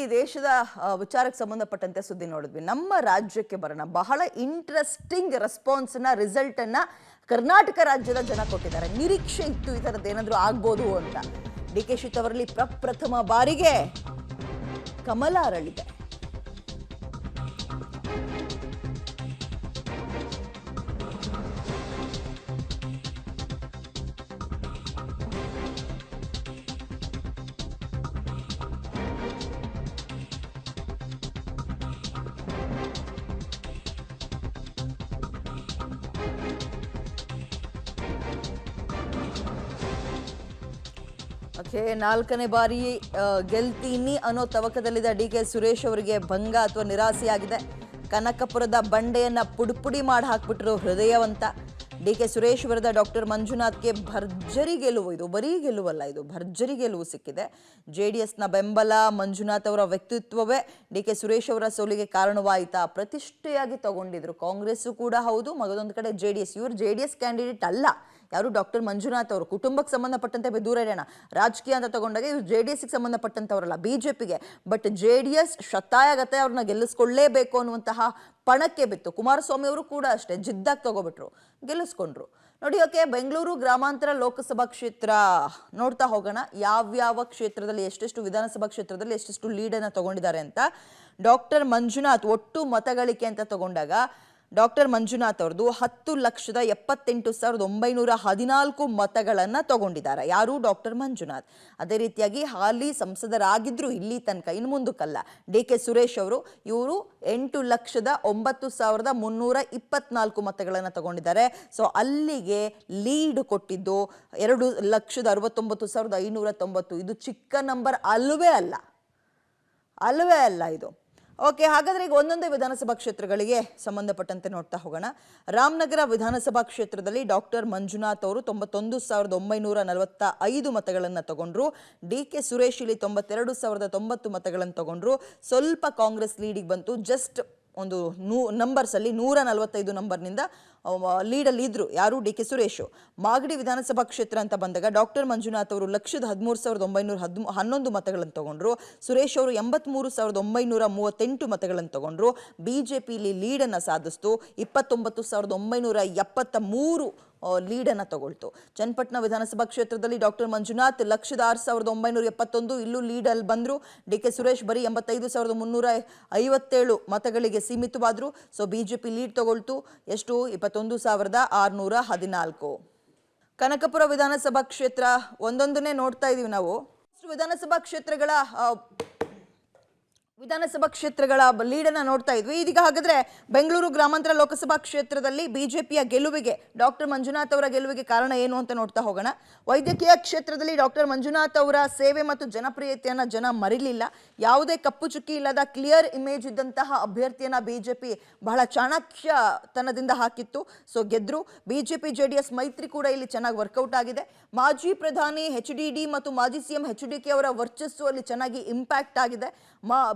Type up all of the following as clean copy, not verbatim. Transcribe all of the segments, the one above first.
ಇಡೀ ದೇಶದ ವಿಚಾರಕ್ಕೆ ಸಂಬಂಧಪಟ್ಟಂತೆ ಸುದ್ದಿ ನೋಡಿದ್ವಿ. ನಮ್ಮ ರಾಜ್ಯಕ್ಕೆ ಬರೋಣ. ಬಹಳ ಇಂಟ್ರೆಸ್ಟಿಂಗ್ ರೆಸ್ಪಾನ್ಸ್ನ ರಿಸಲ್ಟನ್ನು ಕರ್ನಾಟಕ ರಾಜ್ಯದ ಜನ ಕೊಟ್ಟಿದ್ದಾರೆ. ನಿರೀಕ್ಷೆ ಇತ್ತು ಈ ಥರದ್ದು ಏನಾದರೂ ಆಗ್ಬೋದು ಅಂತ. ಡಿ ಕೆ ಶಿವಕುಮಾರ್ ಪ್ರಪ್ರಥಮ ಬಾರಿಗೆ ಕಮಲ ಅರಳಿದೆ. ನಾಲ್ಕನೇ ಬಾರಿ ಗೆಲ್ತೀನಿ ಅನ್ನೋ ತವಕದಲ್ಲಿದ್ದ ಡಿ ಕೆ ಸುರೇಶ್ ಅವರಿಗೆ ಭಂಗ ಅಥವಾ ನಿರಾಸೆಯಾಗಿದೆ. ಕನಕಪುರದ ಬಂಡೆಯನ್ನ ಪುಡಿ ಮಾಡಿ ಹಾಕ್ಬಿಟ್ರು ಹೃದಯವಂತ. ಡಿ ಕೆ ಸುರೇಶ್ ವಿರುದ್ಧ ಡಾಕ್ಟರ್ ಮಂಜುನಾಥ್ಗೆ ಭರ್ಜರಿ ಗೆಲುವು. ಇದು ಬರೀ ಗೆಲುವಲ್ಲ, ಇದು ಭರ್ಜರಿ ಗೆಲುವು ಸಿಕ್ಕಿದೆ. JDSನ ಬೆಂಬಲ, ಮಂಜುನಾಥ್ ಅವರ ವ್ಯಕ್ತಿತ್ವವೇ ಡಿ ಕೆ ಸುರೇಶ್ ಅವರ ಸೋಲಿಗೆ ಕಾರಣವಾಯಿತಾ? ಪ್ರತಿಷ್ಠೆಯಾಗಿ ತಗೊಂಡಿದ್ರು. ಕಾಂಗ್ರೆಸ್ ಕೂಡ ಹೌದು, ಮಗದೊಂದು ಕಡೆ JDS. ಇವರು JDS ಕ್ಯಾಂಡಿಡೇಟ್ ಅಲ್ಲ, ಯಾರು ಡಾಕ್ಟರ್ ಮಂಜುನಾಥ್ ಅವರು. ಕುಟುಂಬಕ್ಕೆ ಸಂಬಂಧಪಟ್ಟಂತೆ ದೂರ ಇರೋಣ. ರಾಜಕೀಯ ಅಂತ ತಗೊಂಡಾಗ ಇವ್ರು JDSಗೆ ಸಂಬಂಧಪಟ್ಟಂಥವರಲ್ಲ, BJPಗೆ. ಬಟ್ JDS ಶತಾಯಗತೆ ಅವ್ರನ್ನ ಗೆಲ್ಲಿಸ್ಕೊಳ್ಳೇಬೇಕು ಅನ್ನುವಂತಹ ಪಣಕ್ಕೆ ಬಿತ್ತು. ಕುಮಾರಸ್ವಾಮಿ ಅವರು ಕೂಡ ಅಷ್ಟೇ ಜಿದ್ದಾಗಿ ತಗೋಬಿಟ್ರು, ಗೆಲ್ಲಿಸ್ಕೊಂಡ್ರು. ನೋಡಿ, ಓಕೆ, ಬೆಂಗಳೂರು ಗ್ರಾಮಾಂತರ ಲೋಕಸಭಾ ಕ್ಷೇತ್ರ ನೋಡ್ತಾ ಹೋಗೋಣ. ಯಾವ್ಯಾವ ಕ್ಷೇತ್ರದಲ್ಲಿ ಎಷ್ಟೆಷ್ಟು, ವಿಧಾನಸಭಾ ಕ್ಷೇತ್ರದಲ್ಲಿ ಎಷ್ಟೆಷ್ಟು ಲೀಡನ್ನು ತಗೊಂಡಿದ್ದಾರೆ ಅಂತ. ಡಾಕ್ಟರ್ ಮಂಜುನಾಥ್ ಒಟ್ಟು ಮತಗಳಿಕೆ ಅಂತ ತಗೊಂಡಾಗ ಡಾಕ್ಟರ್ ಮಂಜುನಾಥ್ ಅವ್ರದ್ದು 10,78,914 ಮತಗಳನ್ನು ತಗೊಂಡಿದ್ದಾರೆ. ಯಾರು? ಡಾಕ್ಟರ್ ಮಂಜುನಾಥ್. ಅದೇ ರೀತಿಯಾಗಿ ಹಾಲಿ ಸಂಸದರಾಗಿದ್ರು ಇಲ್ಲಿ ತನಕ, ಇನ್ನು ಮುಂದಕ್ಕಲ್ಲ, ಡಿ ಕೆ ಸುರೇಶ್ ಅವರು. ಇವರು 8,09,324 ಮತಗಳನ್ನು ತಗೊಂಡಿದ್ದಾರೆ. ಸೊ ಅಲ್ಲಿಗೆ ಲೀಡ್ ಕೊಟ್ಟಿದ್ದು 2,69,590. ಇದು ಚಿಕ್ಕ ನಂಬರ್ ಅಲ್ಲವೇ ಅಲ್ಲ ಇದು. ಓಕೆ, ಹಾಗಾದ್ರೆ ಈಗ ಒಂದೊಂದೇ ವಿಧಾನಸಭಾ ಕ್ಷೇತ್ರಗಳಿಗೆ ಸಂಬಂಧಪಟ್ಟಂತೆ ನೋಡ್ತಾ ಹೋಗೋಣ. ರಾಮನಗರ ವಿಧಾನಸಭಾ ಕ್ಷೇತ್ರದಲ್ಲಿ ಡಾಕ್ಟರ್ ಮಂಜುನಾಥ್ ಅವರು 91,945 ಮತಗಳನ್ನು ತಗೊಂಡ್ರು. ಡಿ ಕೆ ಸುರೇಶ್ ಇಲ್ಲಿ 92,090 ಮತಗಳನ್ನು ತಗೊಂಡ್ರು. ಸ್ವಲ್ಪ ಕಾಂಗ್ರೆಸ್ ಲೀಡಿಗೆ ಬಂತು. ಜಸ್ಟ್ ಒಂದು ನಂಬರ್ಸ್ ಅಲ್ಲಿ 145 ನಂಬರ್ನಿಂದ ಲೀಡಲ್ಲಿ ಇದ್ರು. ಯಾರು? ಡಿ ಕೆ ಸುರೇಶ್. ಮಾಗಡಿ ವಿಧಾನಸಭಾ ಕ್ಷೇತ್ರ ಅಂತ ಬಂದಾಗ ಡಾಕ್ಟರ್ ಮಂಜುನಾಥ್ ಅವರು 1,13,911 ಮತಗಳನ್ನು ತಗೊಂಡ್ರು. ಸುರೇಶ್ ಅವರು 83,938 ಮತಗಳನ್ನು ತಗೊಂಡ್ರು. BJP ಲೀಡನ್ನು ಸಾಧಿಸ್ತು. 29,973 ಲೀಡನ್ನು ತಗೊಳ್ತು. ಚನ್ನಪಟ್ಟಣ ವಿಧಾನಸಭಾ ಕ್ಷೇತ್ರದಲ್ಲಿ ಡಾಕ್ಟರ್ ಮಂಜುನಾಥ್ 1,06,971 ಇಲ್ಲೂ ಲೀಡಲ್ಲಿ ಬಂದರು. ಡಿ ಕೆ ಸುರೇಶ್ ಬರೀ 85,357 ಮತಗಳಿಗೆ ಸೀಮಿತವಾದರು. ಸೊ BJP ಲೀಡ್ ತಗೊಳ್ತು. ಎಷ್ಟು? 21,614. ಕನಕಪುರ ವಿಧಾನಸಭಾ ಕ್ಷೇತ್ರ ಒಂದೊಂದನ್ನೇ ನೋಡ್ತಾ ಇದೀವಿ ನಾವು. ವಿಧಾನಸಭಾ ಕ್ಷೇತ್ರಗಳ ಲೀಡನ್ನು ನೋಡ್ತಾ ಇದ್ವಿ. ಇದೀಗ ಹಾಗಾದ್ರೆ ಬೆಂಗಳೂರು ಗ್ರಾಮಾಂತರ ಲೋಕಸಭಾ ಕ್ಷೇತ್ರದಲ್ಲಿ BJPಯ ಗೆಲುವಿಗೆ, ಡಾಕ್ಟರ್ ಮಂಜುನಾಥ್ ಅವರ ಗೆಲುವಿಗೆ ಕಾರಣ ಏನು ಅಂತ ನೋಡ್ತಾ ಹೋಗೋಣ. ವೈದ್ಯಕೀಯ ಕ್ಷೇತ್ರದಲ್ಲಿ ಡಾಕ್ಟರ್ ಮಂಜುನಾಥ್ ಅವರ ಸೇವೆ ಮತ್ತು ಜನಪ್ರಿಯತೆಯನ್ನು ಜನ ಮರಿಲಿಲ್ಲ. ಯಾವುದೇ ಕಪ್ಪು ಚುಕ್ಕಿ ಇಲ್ಲದ ಕ್ಲಿಯರ್ ಇಮೇಜ್ ಇದ್ದಂತಹ ಅಭ್ಯರ್ಥಿಯನ್ನ BJP ಬಹಳ ಚಾಣಕ್ಯತನದಿಂದ ಹಾಕಿತ್ತು. ಸೊ ಗೆದ್ರು. BJP JDS ಮೈತ್ರಿ ಕೂಡ ಇಲ್ಲಿ ಚೆನ್ನಾಗಿ ವರ್ಕೌಟ್ ಆಗಿದೆ. ಮಾಜಿ ಪ್ರಧಾನಿ HDD ಮತ್ತು ಮಾಜಿ CM HDK ಅವರ ವರ್ಚಸ್ಸು ಅಲ್ಲಿ ಚೆನ್ನಾಗಿ ಇಂಪ್ಯಾಕ್ಟ್ ಆಗಿದೆ.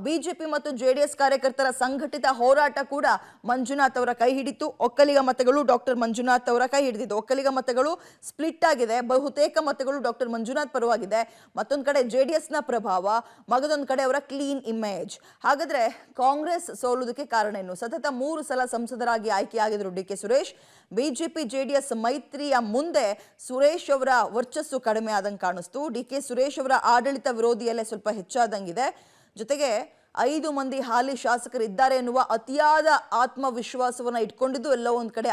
BJP ಮತ್ತು JDS ಕಾರ್ಯಕರ್ತರ ಸಂಘಟಿತ ಹೋರಾಟ ಕೂಡ ಮಂಜುನಾಥ್ ಅವರ ಕೈ ಹಿಡಿತು. ಒಕ್ಕಲಿಗ ಮತಗಳು ಡಾಕ್ಟರ್ ಮಂಜುನಾಥ್ ಅವರ ಕೈ ಹಿಡಿದಿದ್ದು. ಒಕ್ಕಲಿಗ ಮತಗಳು ಸ್ಪ್ಲಿಟ್ ಆಗಿದೆ. ಬಹುತೇಕ ಮತಗಳು ಡಾಕ್ಟರ್ ಮಂಜುನಾಥ್ ಪರವಾಗಿದೆ. ಮತ್ತೊಂದು ಕಡೆ JDSನ ಪ್ರಭಾವ, ಮಗದೊಂದು ಕಡೆ ಅವರ ಕ್ಲೀನ್ ಇಮೇಜ್. ಹಾಗಾದ್ರೆ ಕಾಂಗ್ರೆಸ್ ಸೋಲುವುದಕ್ಕೆ ಕಾರಣ ಏನು? ಸತತ 3 ಸಲ ಸಂಸದರಾಗಿ ಆಯ್ಕೆಯಾಗಿದ್ರು ಡಿ ಕೆ ಸುರೇಶ್. BJP JDS ಮೈತ್ರಿಯ ಮುಂದೆ ಸುರೇಶ್ ಅವರ ವರ್ಚಸ್ಸು ಕಡಿಮೆ ಆದಂಗೆ ಕಾಣಿಸ್ತು. ಡಿ ಕೆ ಸುರೇಶ್ ಅವರ ಆಡಳಿತ ವಿರೋಧಿಯಲ್ಲೇ ಸ್ವಲ್ಪ ಹೆಚ್ಚಾದಂಗಿದೆ. ಜೊತೆಗೆ 5 ಮಂದಿ ಹಾಲಿ ಶಾಸಕರು ಇದ್ದಾರೆ ಎನ್ನುವ ಅತಿಯಾದ ಆತ್ಮವಿಶ್ವಾಸವನ್ನ ಇಟ್ಕೊಂಡಿದ್ದು ಎಲ್ಲೋ ಒಂದು ಕಡೆ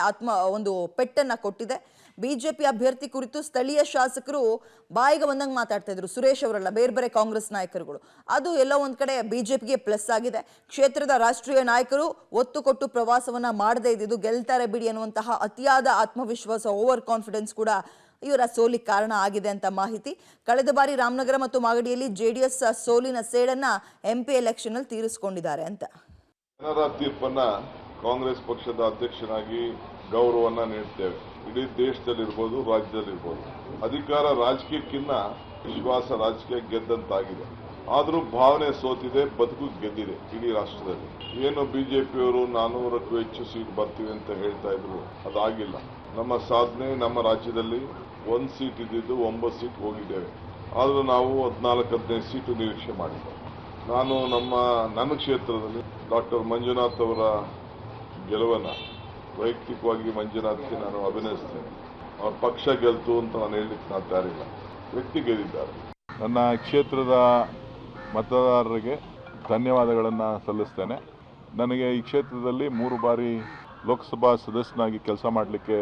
ಒಂದು ಪೆಟ್ಟನ್ನ ಕೊಟ್ಟಿದೆ. BJP ಅಭ್ಯರ್ಥಿ ಕುರಿತು ಸ್ಥಳೀಯ ಶಾಸಕರು ಬಾಯಿಗೆ ಬಂದಂಗೆ ಮಾತಾಡ್ತಾ ಇದ್ರು. ಸುರೇಶ್ ಅವರಲ್ಲ, ಬೇರೆ ಕಾಂಗ್ರೆಸ್ ನಾಯಕರುಗಳು. ಅದು ಎಲ್ಲೋ ಒಂದು ಕಡೆ BJPಗೆ ಪ್ಲಸ್ ಆಗಿದೆ. ಕ್ಷೇತ್ರದ ರಾಷ್ಟ್ರೀಯ ನಾಯಕರು ಒತ್ತು ಕೊಟ್ಟು ಪ್ರವಾಸವನ್ನ ಮಾಡದೇ ಇದ್ದಿದ್ದು ಗೆಲ್ತಾರೆ ಬಿಡಿ ಅನ್ನುವಂತಹ ಅತಿಯಾದ ಆತ್ಮವಿಶ್ವಾಸ, ಓವರ್ ಕಾನ್ಫಿಡೆನ್ಸ್ ಕೂಡ ಇವರ ಸೋಲಿಗೆ ಕಾರಣ ಆಗಿದೆ ಅಂತ ಮಾಹಿತಿ. ಕಳೆದ ಬಾರಿ ರಾಮನಗರ ಮತ್ತು ಮಾಗಡಿಯಲ್ಲಿ JDS ಸೋಲಿನ ಸೇಡನ್ನ MP ಎಲೆಕ್ಷನ್ ಅಲ್ಲಿ ತೀರಿಸಿಕೊಂಡಿದ್ದಾರೆ ಅಂತ. ಜನರ ತೀರ್ಪನ್ನ ಕಾಂಗ್ರೆಸ್ ಪಕ್ಷದ ಅಧ್ಯಕ್ಷನಾಗಿ ಗೌರವವನ್ನ ನೀಡ್ತೇವೆ. ಇಡೀ ದೇಶದಲ್ಲಿರ್ಬೋದು, ರಾಜ್ಯದಲ್ಲಿರ್ಬೋದು. ಅಧಿಕಾರ ರಾಜಕೀಯಕ್ಕಿಂತ ವಿಶ್ವಾಸ ರಾಜಕೀಯ ಗೆದ್ದಂತಾಗಿದೆ. ಆದರೂ ಭಾವನೆ ಸೋತಿದೆ, ಬದುಕು ಗೆದ್ದಿದೆ ಇಡೀ ರಾಷ್ಟ್ರದಲ್ಲಿ. ಏನು BJPಯವರು 400ಕ್ಕೂ ಹೆಚ್ಚು ಸೀಟ್ ಬರ್ತೀವಿ ಅಂತ ಹೇಳ್ತಾ ಇದ್ರು, ಅದಾಗಿಲ್ಲ. ನಮ್ಮ ಸಾಧನೆ, ನಮ್ಮ ರಾಜ್ಯದಲ್ಲಿ 1 ಸೀಟ್ ಇದ್ದಿದ್ದು 9 ಸೀಟ್ ಹೋಗಿದ್ದೇವೆ. ಆದರೂ ನಾವು 14-15 ಸೀಟು ನಿರೀಕ್ಷೆ ಮಾಡಿದ್ದೇವೆ. ನಾನು ನನ್ನ ಕ್ಷೇತ್ರದಲ್ಲಿ ಡಾಕ್ಟರ್ ಮಂಜುನಾಥ್ ಅವರ ಗೆಲುವನ್ನು ವೈಯಕ್ತಿಕವಾಗಿ ಮಂಜುನಾಥ್ಗೆ ನಾನು ಅಭಿನಯಿಸ್ತೇನೆ. ಅವ್ರ ಪಕ್ಷ ಗೆಲ್ತು ಅಂತ ನಾನು ಹೇಳಲಿಕ್ಕೆ ನಾನು ತಯಾರಿಲ್ಲ. ವ್ಯಕ್ತಿ ಗೆದ್ದಿದ್ದಾರೆ. ನನ್ನ ಕ್ಷೇತ್ರದ ಮತದಾರರಿಗೆ ಧನ್ಯವಾದಗಳನ್ನು ಸಲ್ಲಿಸ್ತೇನೆ. ನನಗೆ ಈ ಕ್ಷೇತ್ರದಲ್ಲಿ 3 ಬಾರಿ ಲೋಕಸಭಾ ಸದಸ್ಯನಾಗಿ ಕೆಲಸ ಮಾಡಲಿಕ್ಕೆ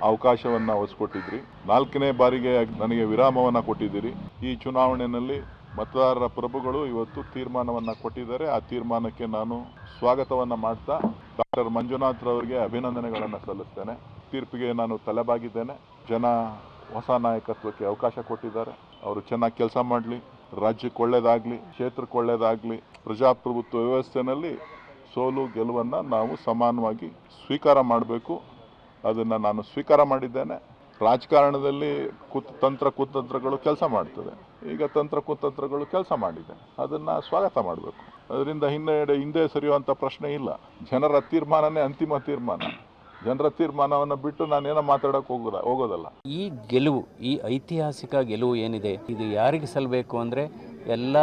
ಅವಕಾಶವನ್ನು ಒದಗಿಸಿಕೊಟ್ಟಿದ್ರಿ. 4ನೇ ಬಾರಿಗೆ ನನಗೆ ವಿರಾಮವನ್ನು ಕೊಟ್ಟಿದ್ದೀರಿ. ಈ ಚುನಾವಣೆಯಲ್ಲಿ ಮತದಾರರ ಪ್ರಭುಗಳು ಇವತ್ತು ತೀರ್ಮಾನವನ್ನು ಕೊಟ್ಟಿದ್ದಾರೆ. ಆ ತೀರ್ಮಾನಕ್ಕೆ ನಾನು ಸ್ವಾಗತವನ್ನು ಮಾಡ್ತಾ ಡಾಕ್ಟರ್ ಮಂಜುನಾಥ್ ಅವರಿಗೆ ಅಭಿನಂದನೆಗಳನ್ನು ಸಲ್ಲಿಸ್ತೇನೆ. ತೀರ್ಪಿಗೆ ನಾನು ತಲೆಬಾಗಿದ್ದೇನೆ. ಜನ ಹೊಸ ನಾಯಕತ್ವಕ್ಕೆ ಅವಕಾಶ ಕೊಟ್ಟಿದ್ದಾರೆ. ಅವರು ಚೆನ್ನಾಗಿ ಕೆಲಸ ಮಾಡಲಿ, ರಾಜ್ಯಕ್ಕೆ ಒಳ್ಳೆಯದಾಗಲಿ, ಕ್ಷೇತ್ರಕ್ಕೆ ಒಳ್ಳೆಯದಾಗಲಿ. ಪ್ರಜಾಪ್ರಭುತ್ವ ವ್ಯವಸ್ಥೆಯಲ್ಲಿ ಸೋಲು ಗೆಲುವನ್ನು ನಾವು ಸಮಾನವಾಗಿ ಸ್ವೀಕಾರ ಮಾಡಬೇಕು. ಅದನ್ನು ನಾನು ಸ್ವೀಕಾರ ಮಾಡಿದ್ದೇನೆ. ರಾಜಕಾರಣದಲ್ಲಿ ಕುತಂತ್ರಗಳು ಕೆಲಸ ಮಾಡ್ತದೆ. ಈಗ ಕುತಂತ್ರಗಳು ಕೆಲಸ ಮಾಡಿದೆ. ಅದನ್ನು ಸ್ವಾಗತ ಮಾಡಬೇಕು. ಅದರಿಂದ ಹಿಂದೆ ಸರಿಯುವಂಥ ಪ್ರಶ್ನೆ ಇಲ್ಲ. ಜನರ ತೀರ್ಮಾನನೇ ಅಂತಿಮ ತೀರ್ಮಾನ. ಜನರ ತೀರ್ಮಾನವನ್ನು ಬಿಟ್ಟು ನಾನೇನೋ ಮಾತಾಡೋಕೆ ಹೋಗೋದಲ್ಲ. ಈ ಗೆಲುವು, ಈ ಐತಿಹಾಸಿಕ ಗೆಲುವು ಏನಿದೆ, ಇದು ಯಾರಿಗೆ ಸಲ್ಲಬೇಕು ಅಂದರೆ ಎಲ್ಲ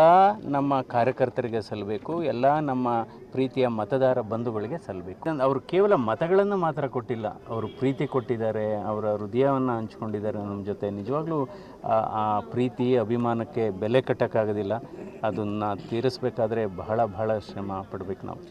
ನಮ್ಮ ಕಾರ್ಯಕರ್ತರಿಗೆ ಸಲ್ಲಬೇಕು, ಎಲ್ಲ ನಮ್ಮ ಪ್ರೀತಿಯ ಮತದಾರ ಬಂಧುಗಳಿಗೆ ಸಲ್ಲಬೇಕು. ಅವರು ಕೇವಲ ಮತಗಳನ್ನು ಮಾತ್ರ ಕೊಟ್ಟಿಲ್ಲ, ಅವರು ಪ್ರೀತಿ ಕೊಟ್ಟಿದ್ದಾರೆ, ಅವರ ಹೃದಯವನ್ನು ಹಂಚ್ಕೊಂಡಿದ್ದಾರೆ ನಮ್ಮ ಜೊತೆ. ನಿಜವಾಗ್ಲೂ ಆ ಪ್ರೀತಿ ಅಭಿಮಾನಕ್ಕೆ ಬೆಲೆ ಕಟ್ಟೋಕ್ಕಾಗೋದಿಲ್ಲ. ಅದನ್ನು ತೀರಿಸಬೇಕಾದ್ರೆ ಬಹಳ ಶ್ರಮ ಪಡಬೇಕು ನಾವು.